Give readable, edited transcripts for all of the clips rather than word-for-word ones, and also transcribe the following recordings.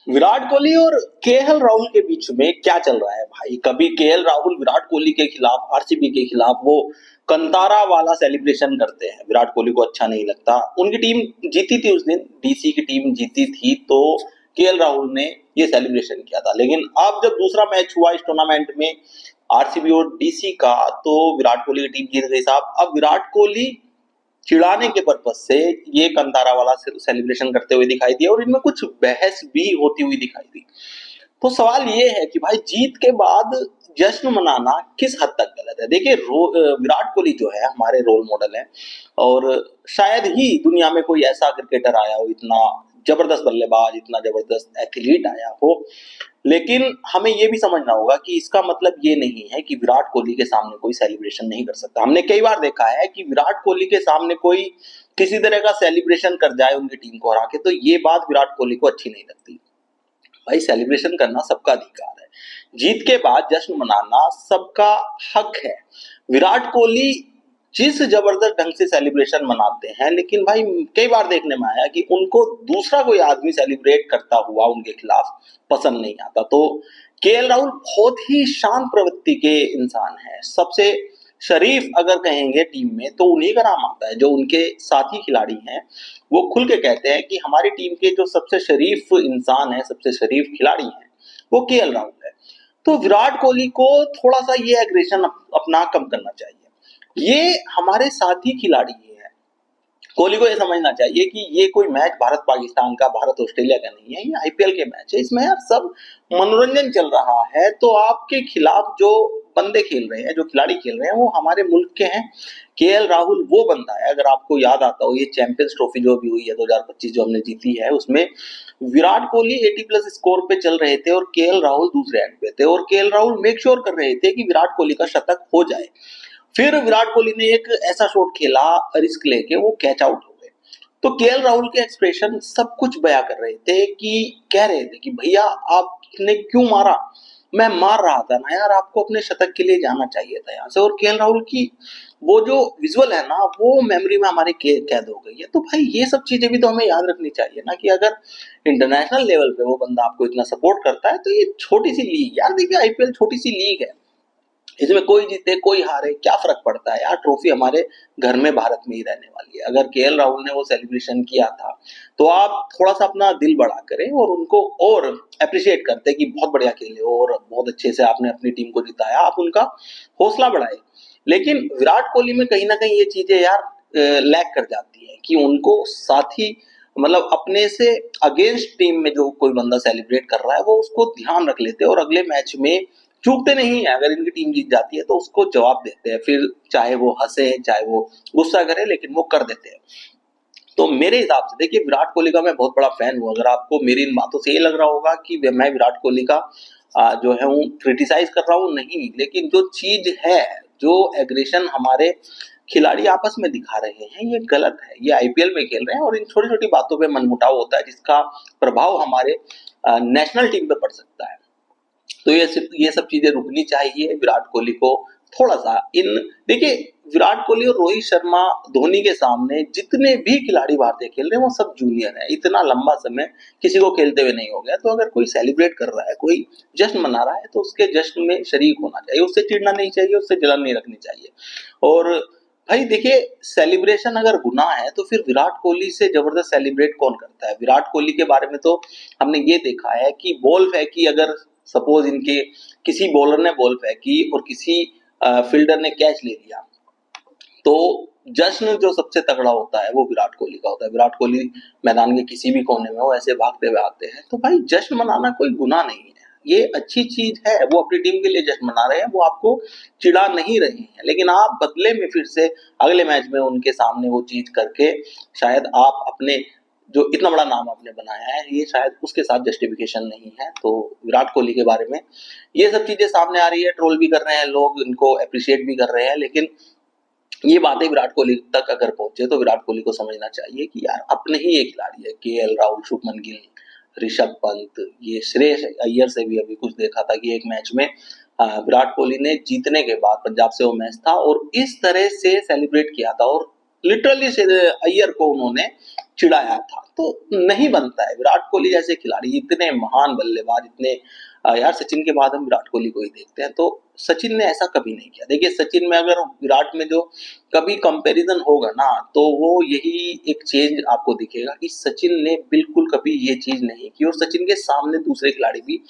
विराट कोहली और केएल राहुल के बीच में क्या चल रहा है भाई। कभी केएल राहुल विराट कोहली के खिलाफ, आरसीबी के खिलाफ वो कंतारा वाला सेलिब्रेशन करते हैं, विराट कोहली को अच्छा नहीं लगता। उनकी टीम जीती थी उस दिन, डीसी की टीम जीती थी, तो केएल राहुल ने ये सेलिब्रेशन किया था। लेकिन अब जब दूसरा मैच हुआ इस टूर्नामेंट में आरसीबी और डीसी का, तो विराट कोहली की टीम जीत गई साहब। अब विराट कोहली चिढ़ाने के पर्पज से ये कंतारा वाला सेलिब्रेशन करते हुए दिखाई दिया और इनमें कुछ बहस भी होती हुई दिखाई दी। तो सवाल ये है कि भाई जीत के बाद जश्न मनाना किस हद तक गलत है। देखिए विराट कोहली जो है हमारे रोल मॉडल है, और शायद ही दुनिया में कोई ऐसा क्रिकेटर आया हो, इतना जबरदस्त बल्लेबाज, इतना जबरदस्त एथलीट आया हो। लेकिन हमें ये भी समझना होगा कि इसका मतलब ये नहीं है कि विराट कोहली के सामने कोई सेलिब्रेशन नहीं कर सकता। हमने कई बार देखा है कि विराट कोहली के सामने कोई किसी तरह का सेलिब्रेशन कर जाए उनकी टीम को हरा के, तो ये बात विराट कोहली को अच्छी नहीं लगती। भाई सेलिब्रेशन करना सबका अधिकार है, जीत के बाद जश्न मनाना सबका हक है। विराट कोहली जिस जबरदस्त ढंग से सेलिब्रेशन मनाते हैं, लेकिन भाई कई बार देखने में आया कि उनको दूसरा कोई आदमी सेलिब्रेट करता हुआ उनके खिलाफ पसंद नहीं आता। तो केएल राहुल बहुत ही शांत प्रवृत्ति के इंसान है, सबसे शरीफ अगर कहेंगे टीम में तो उन्हीं का नाम आता है। जो उनके साथी खिलाड़ी हैं वो खुल के कहते हैं कि हमारी टीम के जो सबसे शरीफ इंसान है, सबसे शरीफ खिलाड़ी हैं, वो केएल राहुल है। तो विराट कोहली को थोड़ा सा ये एग्रेशन अपना कम करना चाहिए। ये हमारे साथी खिलाड़ी हैं, कोहली को ये समझना चाहिए कि ये कोई मैच भारत पाकिस्तान का, भारत ऑस्ट्रेलिया का नहीं है, ये आईपीएल के मैच है। इसमें यार सब मनोरंजन चल रहा है, तो आपके खिलाफ जो बंदे खेल रहे हैं, जो खिलाड़ी खेल रहे हैं, वो हमारे मुल्क के हैं। केएल राहुल वो बंदा है, अगर आपको याद आता हो ये चैंपियंस ट्रॉफी जो भी हुई है 2025 जो हमने जीती है, उसमें विराट कोहली 80+ स्कोर पे चल रहे थे और केएल राहुल दूसरे एंड पे थे, और केएल राहुल मेक श्योर कर रहे थे कि विराट कोहली का शतक हो जाए। फिर विराट कोहली ने एक ऐसा शॉट खेला रिस्क लेके, वो कैच आउट हो गए। तो केएल राहुल के एक्सप्रेशन सब कुछ बयां कर रहे थे, कि कह रहे थे कि भैया आपने क्यों मारा, मैं मार रहा था ना यार, आपको अपने शतक के लिए जाना चाहिए था यहाँ से। और केएल राहुल की वो जो विजुअल है ना, वो मेमोरी में हमारे कैद हो गई है। तो भाई ये सब चीजें भी तो हमें याद रखनी चाहिए ना, कि अगर इंटरनेशनल लेवल पे वो बंदा आपको इतना सपोर्ट करता है, तो ये छोटी सी लीग यार, देखिए आईपीएल छोटी सी लीग है, इसमें कोई जीते कोई हारे क्या फर्क पड़ता है यार, ट्रॉफी हमारे घर में भारत में ही रहने वाली है। अगर केएल राहुल ने वो सेलिब्रेशन किया था, तो आप थोड़ा सा अपना दिल बड़ा करें और उनको और अप्रिशिएट करते कि बहुत बढ़िया खेले और बहुत अच्छे से आपने अपनी टीम को जिताया, आप उनका हौसला बढ़ाए। लेकिन विराट कोहली में कहीं ना कहीं ये चीजें यार लैक कर जाती है, कि उनको साथी मतलब अपने से अगेंस्ट टीम में जो कोई बंदा सेलिब्रेट कर रहा है, वो उसको ध्यान रख लेते हैं और अगले मैच में चूकते नहीं है। अगर इनकी टीम जीत जाती है तो उसको जवाब देते हैं, फिर चाहे वो हंसे चाहे वो गुस्सा करे, लेकिन वो कर देते हैं। तो मेरे हिसाब से देखिए, विराट कोहली का मैं बहुत बड़ा फैन हूँ। अगर आपको मेरी इन बातों से ये लग रहा होगा कि मैं विराट कोहली का जो है वो क्रिटिसाइज कर रहा हूँ, नहीं, लेकिन जो चीज है, जो एग्रेशन हमारे खिलाड़ी आपस में दिखा रहे हैं, ये गलत है। ये आईपीएल में खेल रहे हैं और इन छोटी छोटी बातों पे मनमुटाव होता है, जिसका प्रभाव हमारे नेशनल टीम पे पड़ सकता है। तो ये सब चीजें रुकनी चाहिए। विराट कोहली को थोड़ा सा इन, देखिए विराट कोहली और रोहित शर्मा, धोनी के सामने जितने भी खिलाड़ी भारतीय खेल रहे हैं वो सब जूनियर है। इतना लंबा समय किसी को खेलते हुए नहीं हो गया। तो अगर कोई सेलिब्रेट कर रहा है, कोई जश्न मना रहा है, तो उसके जश्न में शरीक होना चाहिए, उससे चिढ़ना नहीं चाहिए, उससे जलन नहीं रखनी चाहिए। और भाई देखिए, सेलिब्रेशन अगर गुनाह है तो फिर विराट कोहली से जबरदस्त सेलिब्रेट कौन करता है। विराट कोहली के बारे में तो हमने ये देखा है कि बॉल फेंकी, अगर सपोज इनके किसी बॉलर ने बॉल फेंकी और किसी फील्डर ने कैच ले लिया, तो जश्न जो सबसे तगड़ा होता है वो विराट कोहली का होता है। विराट कोहली मैदान के किसी भी कोने में वो ऐसे भागते हुए आते हैं। तो भाई जश्न मनाना कोई गुनाह नहीं है, ये अच्छी चीज है। वो अपनी टीम के लिए जश्न मना रहे हैं, वो आपको चिढ़ा नहीं रहे हैं, लेकिन आप बदले में फिर से अगले मैच में उनके सामने वो चीज करके शायद आप अपने जो इतना बड़ा नाम आपने बनाया है, ये शायद उसके साथ जस्टिफिकेशन नहीं है। तो विराट कोहली के बारे में ये सब चीजें सामने आ रही है, ट्रोल भी कर रहे हैं लोग, इनको अप्रिशिएट भी कर रहे हैं, लेकिन ये बातें विराट कोहली तक अगर पहुंचे तो विराट कोहली को समझना चाहिए कि यार अपने ही ये खिलाड़ी है, केएल राहुल, शुभमन गिल, ऋषभ पंत, ये श्रेयस अय्यर से भी अभी कुछ देखा था कि एक मैच में विराट कोहली ने जीतने के बाद, पंजाब से वो मैच था, और इस तरह से सेलिब्रेट किया था, और लिटरली अय्यर को उन्होंने चिढ़ाया था। तो नहीं बनता है, विराट कोहली जैसे खिलाड़ी, इतने महान बल्लेबाज, इतने यार सचिन के बाद हम विराट कोहली को ही देखते हैं, तो सचिन ने ऐसा कभी नहीं किया। देखिए सचिन में अगर विराट में जो कभी कंपैरिजन होगा ना, तो वो यही एक चेंज आपको दिखेगा कि सचिन ने बिल्कुल कभी ये चीज नहीं की, और सचिन के सामने दूसरे खिलाड़ी भी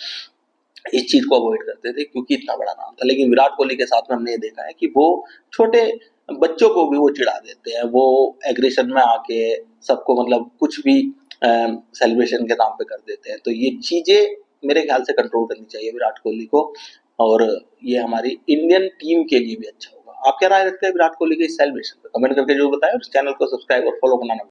इस चीज को अवॉइड करते थे क्योंकि इतना बड़ा नाम था। लेकिन विराट कोहली के साथ में हमने ये देखा है कि वो छोटे बच्चों को भी वो चिढ़ा देते हैं, वो एग्रेशन में आके सबको मतलब कुछ भी सेलिब्रेशन के नाम पे कर देते हैं। तो ये चीजें मेरे ख्याल से कंट्रोल करनी चाहिए विराट कोहली को, और ये हमारी इंडियन टीम के लिए भी अच्छा होगा। आप क्या राय रखते हैं विराट कोहली के इस सेलिब्रेशन पे? कमेंट करके जरूर बताएं, और इस चैनल को सब्सक्राइब और फॉलो करना ना भूलें।